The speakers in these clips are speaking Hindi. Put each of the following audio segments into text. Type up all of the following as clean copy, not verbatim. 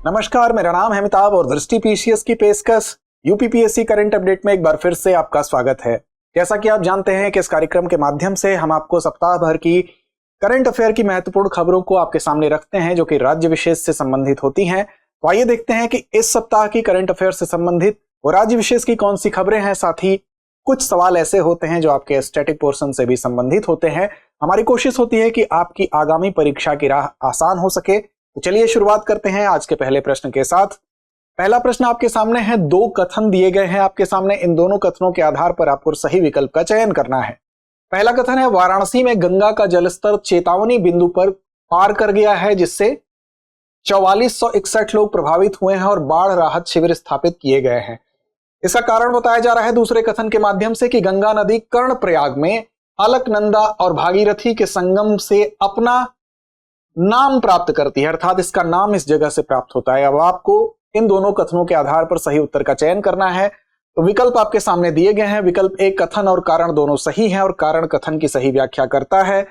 नमस्कार, मेरा नाम है अमिताभ और दृष्टि पीसीएस की पेशकश यूपीपीएससी करंट अपडेट में एक बार फिर से आपका स्वागत है। जैसा कि आप जानते हैं कि इस कार्यक्रम के माध्यम से हम आपको सप्ताह भर की करंट अफेयर की महत्वपूर्ण खबरों को आपके सामने रखते हैं जो कि राज्य विशेष से संबंधित होती हैं। तो आइए देखते हैं कि इस सप्ताह की करंट अफेयर से संबंधित और राज्य विशेष की कौन सी खबरें हैं। साथ ही कुछ सवाल ऐसे होते हैं जो आपके स्टैटिक पोर्शन से भी संबंधित होते हैं। हमारी कोशिश होती है कि आपकी आगामी परीक्षा की राह आसान हो सके। तो चलिए शुरुआत करते हैं आज के पहले प्रश्न के साथ। पहला प्रश्न आपके सामने है, दो कथन दिए गए हैं आपके सामने। इन दोनों कथनों के आधार पर आपको सही विकल्प का चयन करना है। पहला कथन है, वाराणसी में गंगा का जलस्तर चेतावनी बिंदु पर पार कर गया है जिससे 4461 लोग प्रभावित हुए हैं और बाढ़ राहत शिविर स्थापित किए गए हैं। इसका कारण बताया जा रहा है दूसरे कथन के माध्यम से कि गंगा नदी कर्णप्रयाग में अलकनंदा और भागीरथी के संगम से अपना नाम प्राप्त करती है, अर्थात इसका नाम इस जगह से प्राप्त होता है। अब आपको इन दोनों कथनों के आधार पर सही उत्तर का चयन करना है। तो विकल्प आपके सामने दिए गए हैं। विकल्प ए, कथन और कारण दोनों सही हैं और कारण कथन की सही व्याख्या करता है।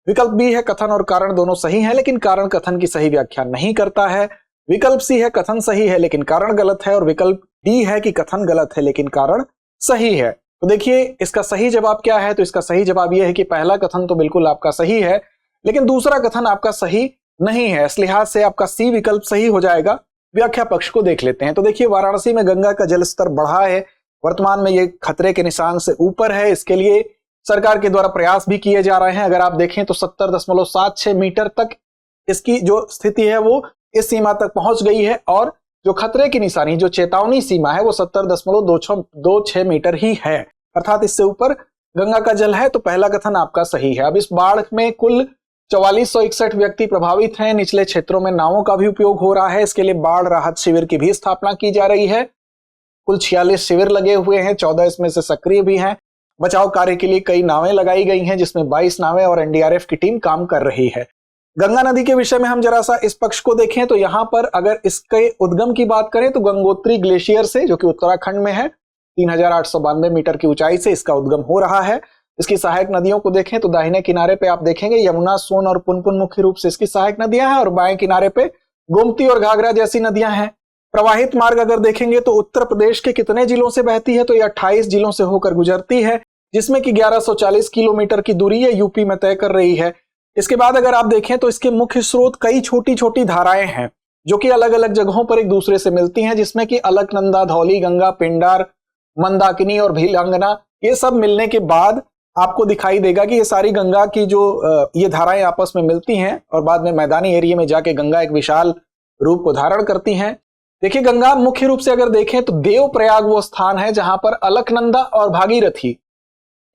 विकल्प बी है, कथन और कारण दोनों सही हैं लेकिन कारण कथन की सही व्याख्या नहीं करता है। विकल्प सी है, कथन सही है लेकिन कारण गलत है। और विकल्प डी है कि कथन गलत है लेकिन कारण सही है। तो देखिए इसका सही जवाब क्या है। तो इसका सही जवाब यह है कि पहला कथन तो बिल्कुल आपका सही है लेकिन दूसरा कथन आपका सही नहीं है। इस लिहाज से आपका सी विकल्प सही हो जाएगा। व्याख्या पक्ष को देख लेते हैं। तो देखिए, वाराणसी में गंगा का जलस्तर बढ़ा है, वर्तमान में ये खतरे के निशान से ऊपर है। इसके लिए सरकार के द्वारा प्रयास भी किए जा रहे हैं। अगर आप देखें तो 70.76 मीटर तक इसकी जो स्थिति है वो इस सीमा तक पहुंच गई है और जो खतरे की निशानी, जो चेतावनी सीमा है वो 70.26 मीटर ही है, अर्थात इससे ऊपर गंगा का जल है। तो पहला कथन आपका सही है। अब इस बाढ़ में कुल 4461 व्यक्ति प्रभावित हैं। निचले क्षेत्रों में नावों का भी उपयोग हो रहा है। इसके लिए बाढ़ राहत शिविर की भी स्थापना की जा रही है। कुल 46 शिविर लगे हुए हैं, 14 इसमें से सक्रिय भी हैं। बचाव कार्य के लिए कई नावें लगाई गई हैं जिसमें 22 नावें और एनडीआरएफ की टीम काम कर रही है। गंगा नदी के विषय में हम जरा सा इस पक्ष को देखें तो यहां पर अगर इसके उद्गम की बात करें तो गंगोत्री ग्लेशियर से, जो कि उत्तराखंड में है, 3892 मीटर की ऊंचाई से इसका उद्गम हो रहा है। इसकी सहायक नदियों को देखें तो दाहिने किनारे पे आप देखेंगे यमुना, सोन और पुनपुन मुख्य रूप से इसकी सहायक नदियां हैं और बाएं किनारे पे गोमती और घाघरा जैसी नदियां हैं। प्रवाहित मार्ग अगर देखेंगे तो उत्तर प्रदेश के कितने जिलों से बहती है तो ये 28 जिलों से होकर गुजरती है, जिसमें कि 1140 किलोमीटर की दूरी ये यूपी में तय कर रही है। इसके बाद अगर आप देखें तो इसके मुख्य स्रोत कई छोटी छोटी धाराएं हैं जो कि अलग अलग जगहों पर एक दूसरे से मिलती हैं, जिसमें कि अलकनंदा, धौली गंगा, पिंडार, मंदाकिनी और भीलंगना, ये सब मिलने के बाद आपको दिखाई देगा कि ये सारी गंगा की जो ये धाराएं आपस में मिलती हैं और बाद में मैदानी एरिया में जाके गंगा एक विशाल रूप को धारण करती हैं। देखिए, गंगा मुख्य रूप से अगर देखें तो देवप्रयाग वो स्थान है जहां पर अलकनंदा और भागीरथी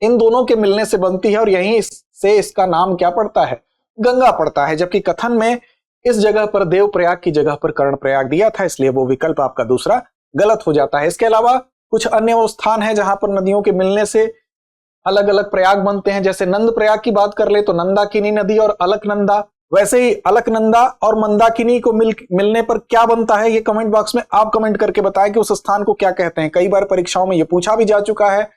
इन दोनों के मिलने से बनती है और यहीं से इसका नाम क्या पड़ता है, गंगा पड़ता है। जबकि कथन में इस जगह पर देवप्रयाग की जगह पर कर्णप्रयाग दिया था, इसलिए वो विकल्प आपका दूसरा गलत हो जाता है। इसके अलावा कुछ अन्य वो स्थान है जहां पर नदियों के मिलने से अलग अलग प्रयाग बनते हैं। जैसे नंद प्रयाग की बात कर ले तो नंदाकिनी नदी और अलकनंदा, वैसे ही अलकनंदा और मंदाकिनी को मिलने पर क्या बनता है, ये कमेंट बॉक्स में आप कमेंट करके बताएं कि उस स्थान को क्या कहते हैं। कई बार परीक्षाओं में ये पूछा भी जा चुका है।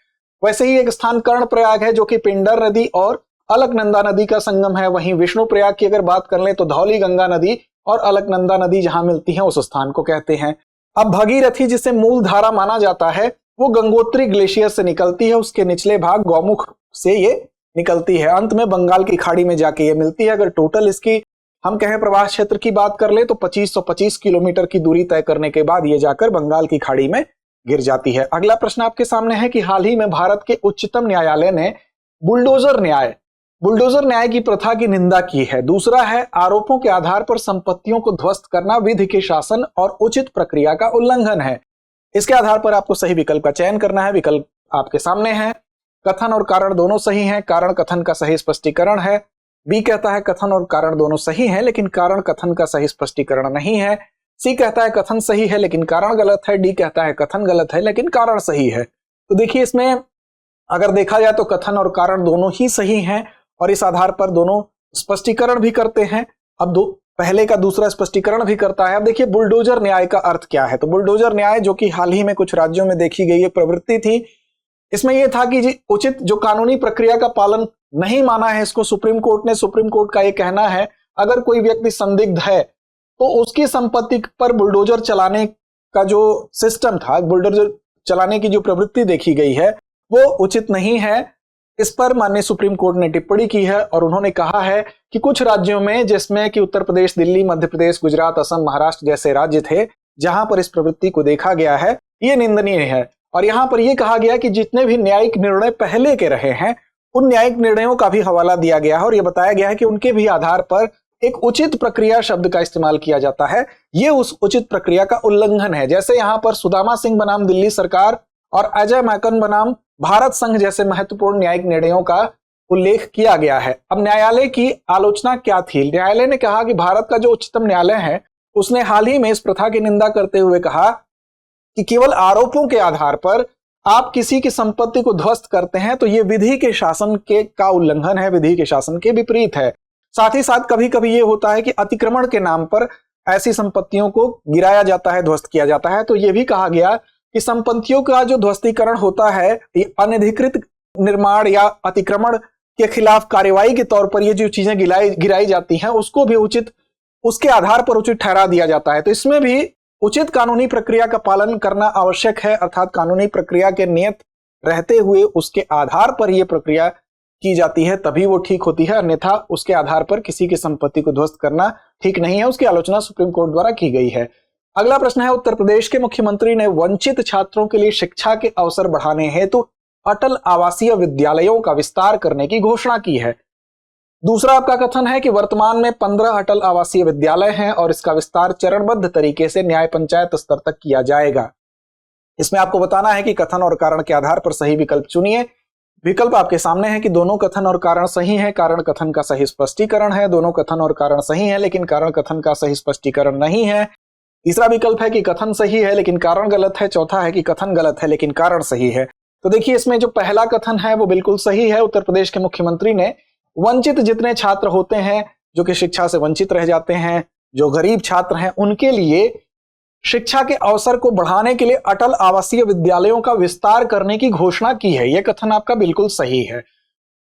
वैसे ही एक स्थान कर्णप्रयाग है जो कि पिंडर नदी और अलकनंदा नदी का संगम है। वहीं विष्णु प्रयाग की अगर बात कर ले तो धौली गंगा नदी और अलकनंदा नदी जहां मिलती है उस स्थान को कहते हैं। अब भगीरथी, जिसे मूल धारा माना जाता है, वो गंगोत्री ग्लेशियर से निकलती है। उसके निचले भाग गौमुख से ये निकलती है, अंत में बंगाल की खाड़ी में जाके ये मिलती है। अगर टोटल इसकी हम कहें प्रवाह क्षेत्र की बात कर ले तो 2525 किलोमीटर की दूरी तय करने के बाद ये जाकर बंगाल की खाड़ी में गिर जाती है। अगला प्रश्न आपके सामने है कि हाल ही में भारत के उच्चतम न्यायालय ने बुलडोजर न्याय की प्रथा की निंदा की है। दूसरा है, आरोपों के आधार पर संपत्तियों को ध्वस्त करना विधि के शासन और उचित प्रक्रिया का उल्लंघन है। इसके आधार पर आपको सही विकल्प का चयन करना है। विकल्प आपके सामने है। कथन और कारण दोनों सही हैं, कारण कथन का सही स्पष्टीकरण है। बी कहता है कथन और कारण दोनों सही हैं लेकिन कारण कथन का सही स्पष्टीकरण नहीं है। सी कहता है कथन सही है लेकिन कारण गलत है। डी कहता है कथन गलत है लेकिन कारण सही है। तो देखिए, इसमें अगर देखा जाए तो कथन और कारण दोनों ही सही हैं और इस आधार पर दोनों स्पष्टीकरण भी करते हैं। अब पहले का दूसरा स्पष्टीकरण भी करता है। अब देखिए, बुलडोजर न्याय का अर्थ क्या है। तो बुलडोजर न्याय, जो कि हाल ही में कुछ राज्यों में देखी गई एक प्रवृत्ति थी, इसमें यह था कि उचित जो कानूनी प्रक्रिया का पालन नहीं माना है इसको सुप्रीम कोर्ट ने। सुप्रीम कोर्ट का यह कहना है, अगर कोई व्यक्ति संदिग्ध है तो उसकी संपत्ति पर बुलडोजर चलाने का जो सिस्टम था, बुलडोजर चलाने की जो प्रवृत्ति देखी गई है वो उचित नहीं है। इस पर माननीय सुप्रीम कोर्ट ने टिप्पणी की है और उन्होंने कहा है कि कुछ राज्यों में, जिसमें कि उत्तर प्रदेश, दिल्ली, मध्य प्रदेश, गुजरात, असम, महाराष्ट्र जैसे राज्य थे, जहां पर इस प्रवृत्ति को देखा गया है, ये निंदनीय है। और यहां पर यह कहा गया कि जितने भी न्यायिक निर्णय पहले के रहे हैं उन न्यायिक निर्णयों का भी हवाला दिया गया है और यह बताया गया है कि उनके भी आधार पर एक उचित प्रक्रिया शब्द का इस्तेमाल किया जाता है। यह उस उचित प्रक्रिया का उल्लंघन है। जैसे यहां पर सुदामा सिंह बनाम दिल्ली सरकार और अजय मैकन बनाम भारत संघ जैसे महत्वपूर्ण न्यायिक निर्णयों का उल्लेख किया गया है। अब न्यायालय की आलोचना क्या थी? न्यायालय ने कहा कि भारत का जो उच्चतम न्यायालय है उसने हाल ही में इस प्रथा की निंदा करते हुए कहा कि केवल आरोपों के आधार पर आप किसी की संपत्ति को ध्वस्त करते हैं तो यह विधि के शासन के का उल्लंघन है, विधि के शासन के विपरीत है। साथ ही साथ कभी कभी यह होता है कि अतिक्रमण के नाम पर ऐसी संपत्तियों को गिराया जाता है, ध्वस्त किया जाता है। तो यह भी कहा गया कि संपत्तियों का जो ध्वस्तीकरण होता है, ये अनधिकृत निर्माण या अतिक्रमण के खिलाफ कार्रवाई के तौर पर ये जो चीजें गिराई जाती हैं उसको भी उचित, उसके आधार पर उचित ठहरा दिया जाता है। तो इसमें भी उचित कानूनी प्रक्रिया का पालन करना आवश्यक है, अर्थात कानूनी प्रक्रिया के नियत रहते हुए उसके आधार पर यह प्रक्रिया की जाती है, तभी वो ठीक होती है। अन्यथा उसके आधार पर किसी की संपत्ति को ध्वस्त करना ठीक नहीं है। उसकी आलोचना सुप्रीम कोर्ट द्वारा की गई है। अगला प्रश्न है, उत्तर प्रदेश के मुख्यमंत्री ने वंचित छात्रों के लिए शिक्षा के अवसर बढ़ाने हेतु अटल आवासीय विद्यालयों का विस्तार करने की घोषणा की है। दूसरा आपका कथन है कि वर्तमान में 15 अटल आवासीय विद्यालय हैं और इसका विस्तार चरणबद्ध तरीके से न्याय पंचायत स्तर तक किया जाएगा। इसमें आपको बताना है कि कथन और कारण के आधार पर सही विकल्प चुनिए। विकल्प आपके सामने है कि दोनों कथन और कारण सही है, कारण कथन का सही स्पष्टीकरण है। दोनों कथन और कारण सही है लेकिन कारण कथन का सही स्पष्टीकरण नहीं है। तीसरा विकल्प है कि कथन सही है लेकिन कारण गलत है। चौथा है कि कथन गलत है लेकिन कारण सही है। तो देखिए, इसमें जो पहला कथन है वो बिल्कुल सही है। उत्तर प्रदेश के मुख्यमंत्री ने वंचित जितने छात्र होते हैं, जो कि शिक्षा से वंचित रह जाते हैं, जो गरीब छात्र हैं, उनके लिए शिक्षा के अवसर को बढ़ाने के लिए अटल आवासीय विद्यालयों का विस्तार करने की घोषणा की है। यह कथन आपका बिल्कुल सही है।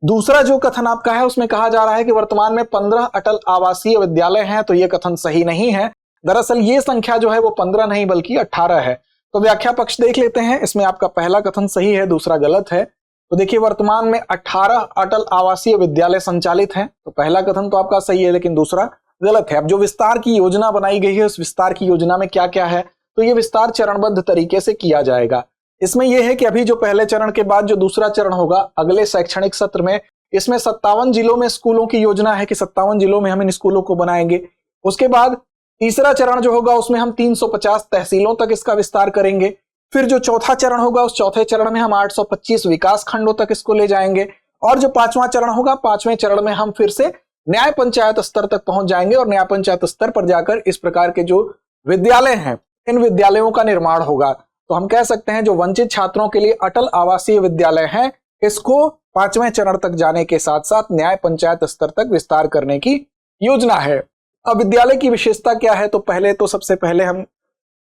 दूसरा जो कथन आपका है उसमें कहा जा रहा है कि वर्तमान में 15 अटल आवासीय विद्यालय हैं, तो यह कथन सही नहीं है। दरअसल ये संख्या जो है वो 15 नहीं बल्कि 18 है। तो व्याख्या पक्ष देख लेते हैं। इसमें आपका पहला कथन सही है, दूसरा गलत है। तो देखिए, वर्तमान में 18 अटल आवासीय विद्यालय संचालित हैं। तो पहला कथन तो आपका सही है लेकिन दूसरा गलत है। अब जो विस्तार की योजना बनाई गई है, उस विस्तार की योजना में क्या क्या है, तो ये विस्तार चरणबद्ध तरीके से किया जाएगा। इसमें यह है कि अभी जो पहले चरण के बाद जो दूसरा चरण होगा अगले शैक्षणिक सत्र में, इसमें 57 जिलों में स्कूलों की योजना है कि 57 जिलों में हम इन स्कूलों को बनाएंगे। उसके बाद तीसरा चरण जो होगा उसमें हम 350 तहसीलों तक इसका विस्तार करेंगे। फिर जो चौथा चरण होगा उस चौथे चरण में हम 825 विकास खंडों तक इसको ले जाएंगे। और जो पांचवां चरण होगा, पांचवें चरण में हम फिर से न्याय पंचायत स्तर तक पहुंच जाएंगे और न्याय पंचायत स्तर पर जाकर इस प्रकार के जो विद्यालय हैं, इन विद्यालयों का निर्माण होगा। तो हम कह सकते हैं जो वंचित छात्रों के लिए अटल आवासीय विद्यालय हैं, इसको पांचवें चरण तक जाने के साथ साथ न्याय पंचायत स्तर तक विस्तार करने की योजना है। अब विद्यालय की विशेषता क्या है, तो पहले तो सबसे पहले हम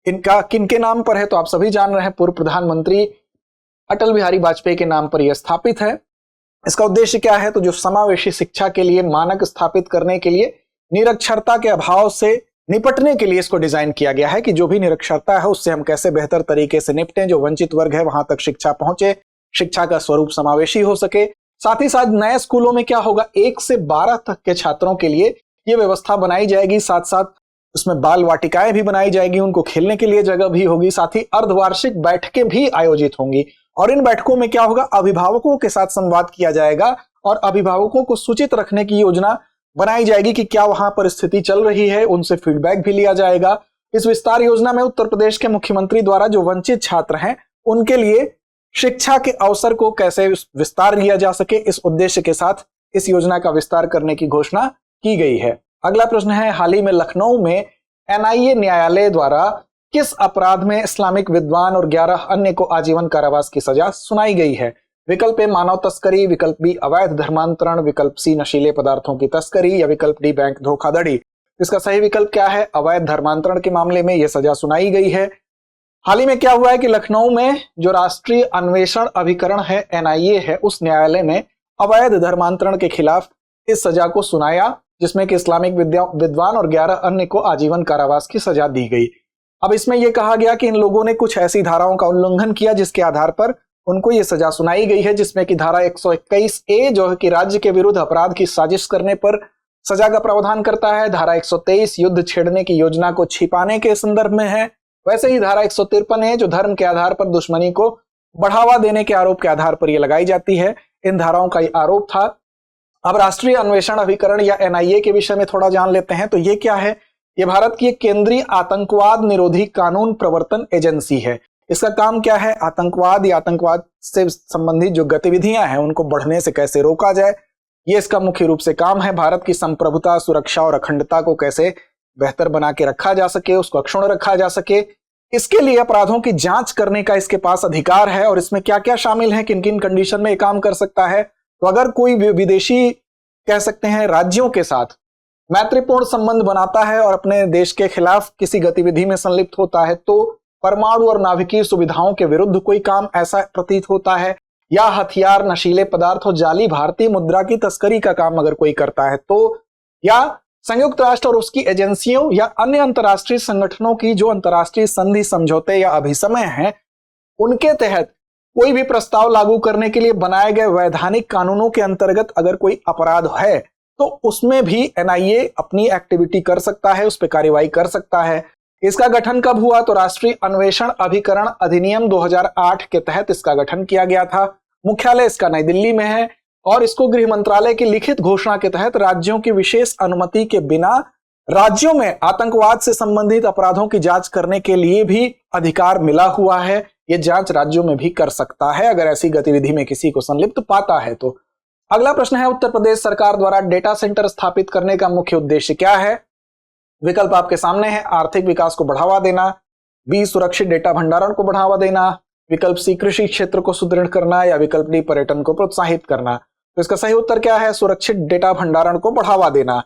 इनका किनके नाम पर है तो आप सभी जान रहे हैं, पूर्व प्रधानमंत्री अटल बिहारी वाजपेयी के नाम पर यह स्थापित है। इसका उद्देश्य क्या है, तो जो समावेशी शिक्षा के लिए मानक स्थापित करने के लिए निरक्षरता के अभाव से निपटने के लिए इसको डिजाइन किया गया है कि जो भी निरक्षरता है उससे हम कैसे बेहतर तरीके से निपटें, जो वंचित वर्ग है वहां तक शिक्षा पहुंचे, शिक्षा का स्वरूप समावेशी हो सके। साथ ही साथ नए स्कूलों में क्या होगा, 1 से 12 तक के छात्रों के लिए यह व्यवस्था बनाई जाएगी। साथ साथ उसमें बाल वाटिकाएं भी बनाई जाएगी, उनको खेलने के लिए जगह भी होगी। साथ ही अर्धवार्षिक बैठकें भी आयोजित होंगी और इन बैठकों में क्या होगा, अभिभावकों के साथ संवाद किया जाएगा और अभिभावकों को सूचित रखने की योजना बनाई जाएगी कि क्या वहां पर स्थिति चल रही है, उनसे फीडबैक भी लिया जाएगा। इस विस्तार योजना में उत्तर प्रदेश के मुख्यमंत्री द्वारा जो वंचित छात्र हैं उनके लिए शिक्षा के अवसर को कैसे विस्तार किया जा सके, इस उद्देश्य के साथ इस योजना का विस्तार करने की घोषणा की गई है। अगला प्रश्न है, हाल ही में लखनऊ में एनआईए न्यायालय द्वारा किस अपराध में इस्लामिक विद्वान और 11 अन्य को आजीवन कारावास की सजा सुनाई गई है? विकल्प ए मानव तस्करी, विकल्प बी अवैध धर्मांतरण, विकल्प सी नशीले पदार्थों की तस्करी या विकल्प डी बैंक धोखाधड़ी। इसका सही विकल्प क्या है? अवैध धर्मांतरण के मामले में यह सजा सुनाई गई है। हाल ही में क्या हुआ है कि लखनऊ में जो राष्ट्रीय अन्वेषण अभिकरण है, एनआईए है, उस न्यायालय ने अवैध धर्मांतरण के खिलाफ इस सजा को सुनाया जिसमें कि इस्लामिक विद्वान और 11 अन्य को आजीवन कारावास की सजा दी गई। अब इसमें यह कहा गया कि इन लोगों ने कुछ ऐसी धाराओं का उल्लंघन किया जिसके आधार पर उनको ये सजा सुनाई गई है, जिसमें कि धारा 121A जो है कि राज्य के विरुद्ध अपराध की साजिश करने पर सजा का प्रावधान करता है। धारा 123 युद्ध छेड़ने की योजना को छिपाने के संदर्भ में है। वैसे ही धारा 153 है जो धर्म के आधार पर दुश्मनी को बढ़ावा देने के आरोप के आधार पर यह लगाई जाती है। इन धाराओं का आरोप था। अब राष्ट्रीय अन्वेषण अभिकरण या NIA के विषय में थोड़ा जान लेते हैं। तो ये क्या है? ये भारत की एक केंद्रीय आतंकवाद निरोधी कानून प्रवर्तन एजेंसी है। इसका काम क्या है? आतंकवाद या आतंकवाद से संबंधित जो गतिविधियां हैं उनको बढ़ने से कैसे रोका जाए, ये इसका मुख्य रूप से काम है। भारत की संप्रभुता, सुरक्षा और अखंडता को कैसे बेहतर बना के रखा जा सके, उसको अक्षुण्ण रखा जा सके, इसके लिए अपराधों की जांच करने का इसके पास अधिकार है। और इसमें क्या क्या शामिल है, किन किन कंडीशन में ये काम कर सकता है? तो अगर कोई विदेशी कह सकते हैं राज्यों के साथ मैत्रीपूर्ण संबंध बनाता है और अपने देश के खिलाफ किसी गतिविधि में संलिप्त होता है, तो परमाणु और नाभिकीय सुविधाओं के विरुद्ध कोई काम ऐसा प्रतीत होता है, या हथियार, नशीले पदार्थ और जाली भारतीय मुद्रा की तस्करी का काम अगर कोई करता है, तो या संयुक्त राष्ट्र और उसकी एजेंसियों या अन्य अंतर्राष्ट्रीय संगठनों की जो अंतर्राष्ट्रीय संधि, समझौते या अभिसमय हैं, उनके तहत कोई भी प्रस्ताव लागू करने के लिए बनाए गए वैधानिक कानूनों के अंतर्गत अगर कोई अपराध है तो उसमें भी NIA अपनी एक्टिविटी कर सकता है, उस पर कार्रवाई कर सकता है। इसका गठन कब हुआ? तो राष्ट्रीय अन्वेषण अभिकरण अधिनियम 2008 के तहत इसका गठन किया गया था। मुख्यालय इसका नई दिल्ली में है और इसको गृह मंत्रालय की लिखित घोषणा के तहत राज्यों की विशेष अनुमति के बिना राज्यों में आतंकवाद से संबंधित अपराधों की जांच करने के लिए भी अधिकार मिला हुआ है। ये जांच राज्यों में भी कर सकता है अगर ऐसी गतिविधि में किसी को संलिप्त पाता है तो। अगला प्रश्न है, उत्तर प्रदेश सरकार द्वारा डेटा सेंटर स्थापित करने का मुख्य उद्देश्य क्या है? विकल्प आपके सामने है। आर्थिक विकास को बढ़ावा देना, B सुरक्षित डेटा भंडारण को बढ़ावा देना, विकल्प C कृषि क्षेत्र को सुदृढ़ करना, या विकल्प D पर्यटन को प्रोत्साहित करना। तो इसका सही उत्तर क्या है? सुरक्षित डेटा भंडारण को बढ़ावा देना।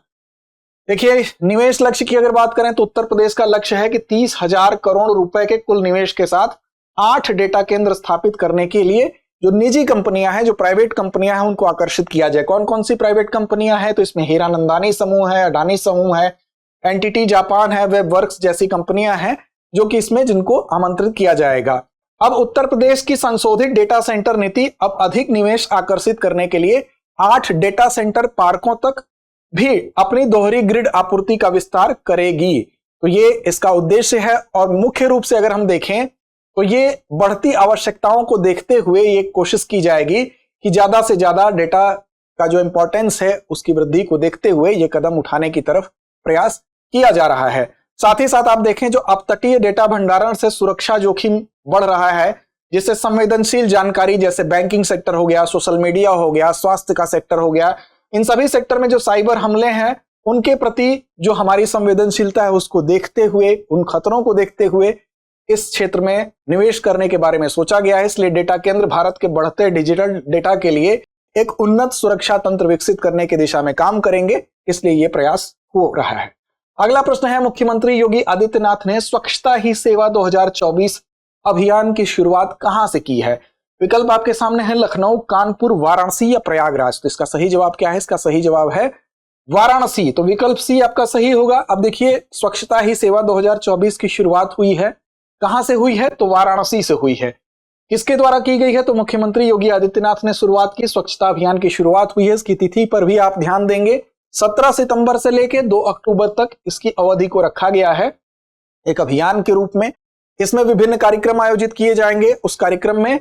देखिए, निवेश लक्ष्य की अगर बात करें तो उत्तर प्रदेश का लक्ष्य है कि 30,000 करोड़ रुपए के कुल निवेश के साथ 8 डेटा केंद्र स्थापित करने के लिए जो निजी कंपनियां हैं, जो प्राइवेट कंपनियां हैं, उनको आकर्षित किया जाए। कौन कौन सी प्राइवेट कंपनियां हैं? तो इसमें हीरानंदानी समूह है, अडानी समूह है, एनटीटी जापान है, वेबवर्क्स जैसी कंपनियां हैं जो कि इसमें जिनको आमंत्रित किया जाएगा। अब उत्तर प्रदेश की संशोधित डेटा सेंटर नीति अब अधिक निवेश आकर्षित करने के लिए 8 डेटा सेंटर पार्कों तक भी अपनी दोहरी ग्रिड आपूर्ति का विस्तार करेगी। तो ये इसका उद्देश्य है और मुख्य रूप से अगर हम देखें तो ये बढ़ती आवश्यकताओं को देखते हुए ये कोशिश की जाएगी कि ज्यादा से ज्यादा डेटा का जो इंपॉर्टेंस है उसकी वृद्धि को देखते हुए ये कदम उठाने की तरफ प्रयास किया जा रहा है। साथ ही साथ आप देखें जो अपतटीय डेटा भंडारण से सुरक्षा जोखिम बढ़ रहा है, जिससे संवेदनशील जानकारी जैसे बैंकिंग सेक्टर हो गया, सोशल मीडिया हो गया, स्वास्थ्य का सेक्टर हो गया, इन सभी सेक्टर में जो साइबर हमले हैं उनके प्रति जो हमारी संवेदनशीलता है उसको देखते हुए, उन खतरों को देखते हुए इस क्षेत्र में निवेश करने के बारे में सोचा गया है। इसलिए डेटा केंद्र भारत के बढ़ते डिजिटल डेटा के लिए एक उन्नत सुरक्षा तंत्र विकसित करने की दिशा में काम करेंगे, इसलिए यह प्रयास हो रहा है। अगला प्रश्न है, मुख्यमंत्री योगी आदित्यनाथ ने स्वच्छता ही सेवा 2024 अभियान की शुरुआत कहां से की है? विकल्प आपके सामने है, लखनऊ, कानपुर, वाराणसी या प्रयागराज। तो इसका सही जवाब क्या है? इसका सही जवाब है वाराणसी। तो विकल्प सी आपका सही होगा। अब देखिए, स्वच्छता ही सेवा 2024 की शुरुआत हुई है, कहां से हुई है? तो वाराणसी से हुई है। किसके द्वारा की गई है? तो मुख्यमंत्री योगी आदित्यनाथ ने शुरुआत की, स्वच्छता अभियान की शुरुआत हुई है। इसकी तिथि पर भी आप ध्यान देंगे, 17 सितंबर से लेकर 2 अक्टूबर तक इसकी अवधि को रखा गया है एक अभियान के रूप में। इसमें विभिन्न कार्यक्रम आयोजित किए जाएंगे। उस कार्यक्रम में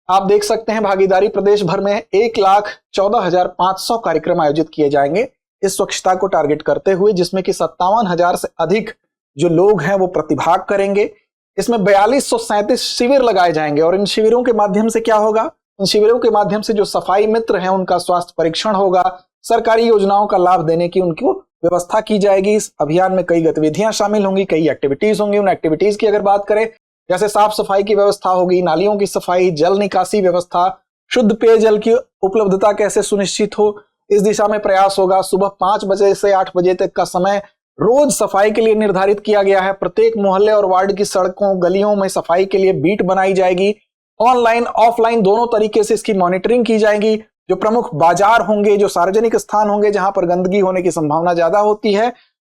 आप देख सकते हैं भागीदारी प्रदेश भर में 1,14,500 कार्यक्रम आयोजित किए जाएंगे इस स्वच्छता को टारगेट करते हुए, जिसमें कि 57,000 से अधिक जो लोग हैं वो प्रतिभाग करेंगे। इसमें 4237 शिविर लगाए जाएंगे और इन शिविरों के माध्यम से क्या होगा? इन शिविरों के माध्यम से जो सफाई मित्र हैं उनका स्वास्थ्य परीक्षण होगा, सरकारी योजनाओं का लाभ देने की उनको व्यवस्था की जाएगी। इस अभियान में कई गतिविधियां शामिल होंगी, कई एक्टिविटीज होंगी। उन एक्टिविटीज की अगर बात करें, जैसे साफ सफाई की व्यवस्था होगी, नालियों की सफाई, जल निकासी व्यवस्था, शुद्ध पेयजल की उपलब्धता कैसे सुनिश्चित हो, इस दिशा में प्रयास होगा। सुबह 5 बजे से 8 बजे तक का समय रोज सफाई के लिए निर्धारित किया गया है। प्रत्येक मोहल्ले और वार्ड की सड़कों गलियों में सफाई के लिए बीट बनाई जाएगी। ऑनलाइन ऑफलाइन दोनों तरीके से इसकी मॉनिटरिंग की जाएगी जो प्रमुख बाजार होंगे, जो सार्वजनिक स्थान होंगे जहां पर गंदगी होने की संभावना ज्यादा होती है,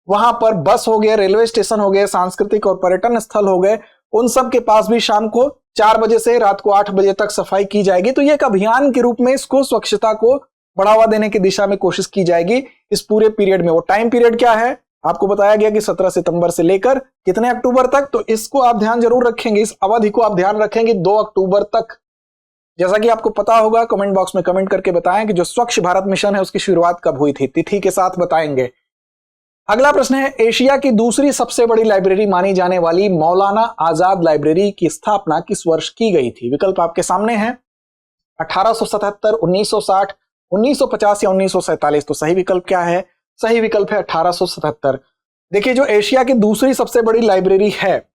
वहां पर बस हो गए, रेलवे स्टेशन हो गए, सांस्कृतिक और पर्यटन स्थल हो गए, उन सब के पास भी शाम को 4 बजे से रात को 8 बजे तक सफाई की जाएगी। तो ये एक अभियान के रूप में इसको स्वच्छता को बढ़ावा देने की दिशा में कोशिश की जाएगी इस पूरे पीरियड में। वो टाइम पीरियड क्या है आपको बताया गया कि 17 सितंबर से लेकर कितने अक्टूबर तक, तो इसको आप ध्यान जरूर रखेंगे, इस अवधि को आप ध्यान रखेंगे 2 अक्टूबर तक। जैसा कि आपको पता होगा, कमेंट बॉक्स में कमेंट करके बताएं कि जो स्वच्छ भारत मिशन है उसकी शुरुआत कब हुई थी, तिथि के साथ बताएंगे। अगला प्रश्न है, एशिया की दूसरी सबसे बड़ी लाइब्रेरी मानी जाने वाली मौलाना आजाद लाइब्रेरी की स्थापना किस वर्ष की गई थी? विकल्प आपके सामने हैं, 1877, 1960, 1950 या 1947। तो सही विकल्प क्या है? सही विकल्प है 1877। देखिए, जो एशिया की दूसरी सबसे बड़ी लाइब्रेरी है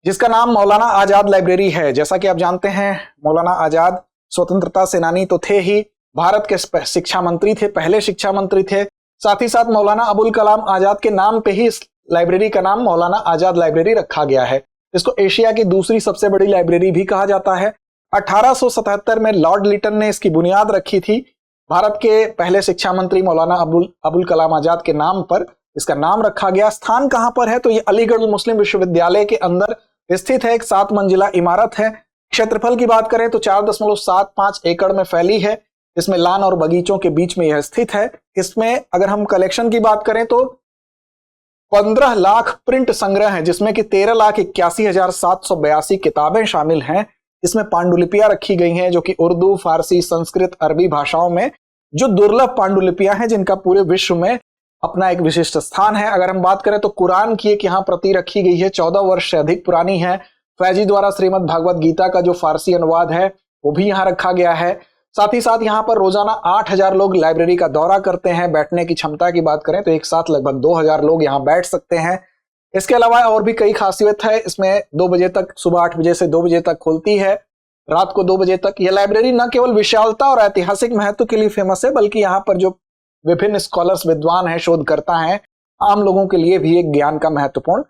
जिसका नाम मौलाना आजाद लाइब्रेरी है, जैसा कि आप जानते हैं मौलाना आजाद स्वतंत्रता सेनानी तो थे ही, भारत के शिक्षा मंत्री थे, पहले शिक्षा मंत्री थे। साथ ही साथ मौलाना अबुल कलाम आजाद के नाम पे ही इस लाइब्रेरी का नाम मौलाना आजाद लाइब्रेरी रखा गया है। इसको एशिया की दूसरी सबसे बड़ी लाइब्रेरी भी कहा जाता है। 1877 में लॉर्ड लिटन ने इसकी बुनियाद रखी थी। भारत के पहले शिक्षा मंत्री मौलाना अबुल कलाम आजाद के नाम पर इसका नाम रखा गया। स्थान कहां पर है? तो ये अलीगढ़ मुस्लिम विश्वविद्यालय के अंदर स्थित है, एक 7 मंजिला इमारत है। क्षेत्रफल की बात करें तो 4.75 एकड़ में फैली है। इसमें लान और बगीचों के बीच में यह स्थित है। इसमें अगर हम कलेक्शन की बात करें तो 15 लाख प्रिंट संग्रह हैं, जिसमें कि 13,81,782 किताबें शामिल हैं। इसमें पांडुलिपियां रखी गई हैं जो कि उर्दू, फारसी, संस्कृत, अरबी भाषाओं में, जो दुर्लभ पांडुलिपियां हैं जिनका पूरे विश्व में अपना एक विशिष्ट स्थान है। अगर हम बात करें तो कुरान की एक यहाँ प्रति रखी गई है, 14 वर्ष से अधिक पुरानी है। फैजी द्वारा श्रीमद् भागवत गीता का जो फारसी अनुवाद है वो भी यहाँ रखा गया है। साथ ही साथ यहाँ पर रोजाना 8,000 लोग लाइब्रेरी का दौरा करते हैं। बैठने की क्षमता की बात करें तो एक साथ लगभग 2,000 लोग यहाँ बैठ सकते हैं। इसके अलावा और भी कई खासियत है। इसमें 2 बजे तक, सुबह 8 बजे से 2 बजे तक खुलती है, रात को 2 बजे तक। यह लाइब्रेरी न केवल विशालता और ऐतिहासिक महत्व के लिए फेमस है, बल्कि यहाँ पर जो विभिन्न स्कॉलर्स, विद्वान हैं, शोधकर्ता हैं, आम लोगों के लिए भी एक ज्ञान का महत्वपूर्ण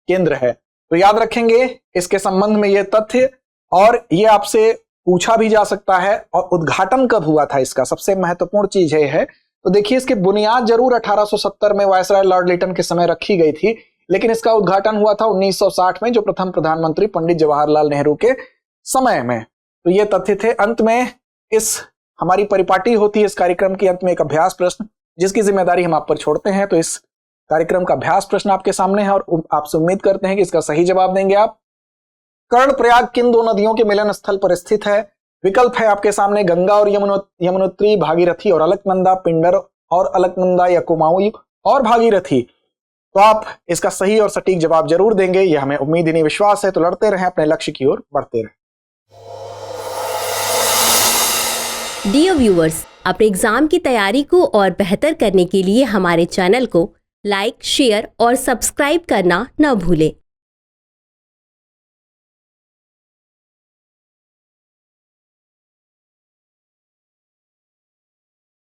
केंद्र है। तो याद रखेंगे इसके संबंध में ये तथ्य, और ये आपसे पूछा भी जा सकता है। और उद्घाटन कब हुआ था इसका, सबसे महत्वपूर्ण चीज ये है। तो देखिए, इसकी बुनियाद जरूर 1870 में वायसराय लॉर्ड लिटन के समय रखी गई थी, लेकिन इसका उद्घाटन हुआ था 1960 में, जो प्रथम प्रधानमंत्री पंडित जवाहरलाल नेहरू के समय में। तो ये तथ्य थे। अंत में इस हमारी परिपाटी होती है इस कार्यक्रम के अंत में एक अभ्यास प्रश्न, जिसकी जिम्मेदारी हम आप पर छोड़ते हैं। तो इस कार्यक्रम का अभ्यास प्रश्न आपके सामने है और आपसे उम्मीद करते हैं कि इसका सही जवाब देंगे आप। कर्णप्रयाग किन 2 नदियों के मिलन स्थल पर स्थित है? विकल्प है आपके सामने, गंगा और यमुनोत्री, भागीरथी और अलकनंदा, पिंडर और अलकनंदा या कुमाऊं और भागीरथी। तो आप इसका सही और सटीक जवाब जरूर देंगे, यह हमें उम्मीद ही नहीं विश्वास है। तो लड़ते रहें, अपने लक्ष्य की ओर बढ़ते रहें। डियर व्यूअर्स, अपने एग्जाम की तैयारी को और बेहतर करने के लिए हमारे चैनल को लाइक, शेयर और सब्सक्राइब करना न भूलें।